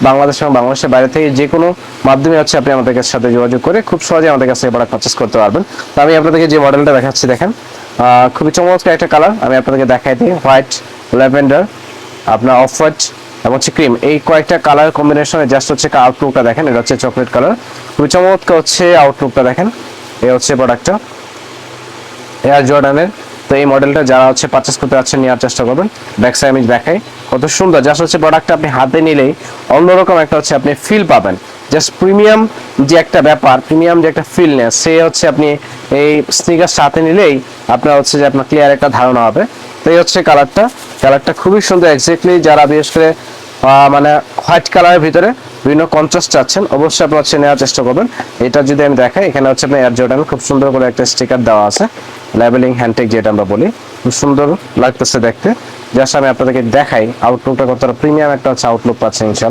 বাংলাদেশ এবং বাংলাদেশের বাইরে থেকে যে কোনো মাধ্যমে হচ্ছে আপনি আমাদের সাথে যোগাযোগ করে খুব সহজে আমাদের কাছে প্রোডাক্ট পারচেস করতে পারবেন। তো আমি আপনাদেরকে যে মডেলটা দেখাচ্ছি দেখেন, খুবই চমৎকার একটা কালার। আমি আপনাদেরকে দেখাই দিই, হোয়াইট, ল্যাভেন্ডার, আপনার অফ হোয়াইট এবং হচ্ছে ক্রিম, এই কয়েকটা কালার কম্বিনেশনে জাস্ট হচ্ছে আউটলুকটা দেখেন। এটা হচ্ছে চকলেট কালার, খুবই চমৎকার হচ্ছে আউটলুকটা দেখেন। এই হচ্ছে প্রোডাক্টটা এয়ার জর্ডানের। তো এই মডেলটা যারা হচ্ছে পারচেস করতে যাচ্ছেন নেওয়ার চেষ্টা করবেন। ব্যাক সাইড আমি দেখাই, কত সুন্দর। জাস্ট হচ্ছে প্রোডাক্টটা আপনি হাতে নিলেই অন্যরকম একটা হচ্ছে আপনি ফিল পাবেন। জাস্ট প্রিমিয়াম যে একটা ব্যাপার, প্রিমিয়াম যে একটা ফিলনেস, সে হচ্ছে আপনি এই স্নিকার সাথে নিলেই আপনার হচ্ছে যে আপনার ক্লিয়ার একটা ধারণা হবে। তো এই হচ্ছে কালারটা খুবই সুন্দর। এক্স্যাক্টলি যারা বিশেষ করে মানে হোয়াইট কালারের ভিতরে বিভিন্ন কন্ট্রাস্ট চাচ্ছেন, অবশ্যই আপনি হচ্ছে নেওয়ার চেষ্টা করবেন। এটা যদি আমি দেখাই, এখানে হচ্ছে আপনার এয়ার জর্ডান খুব সুন্দর করে একটা স্টিকার দেওয়া আছে, লেবেলিং হ্যান্ডটেক যেটা আমরা বলি, খুব সুন্দর লাগতেছে দেখতে। জাস্ট আমি আপনাদেরকে দেখাই আউটলুকটা কতটা প্রিমিয়াম একটা হচ্ছে আউটলুক পাচ্ছেন ইনশাআল্লাহ।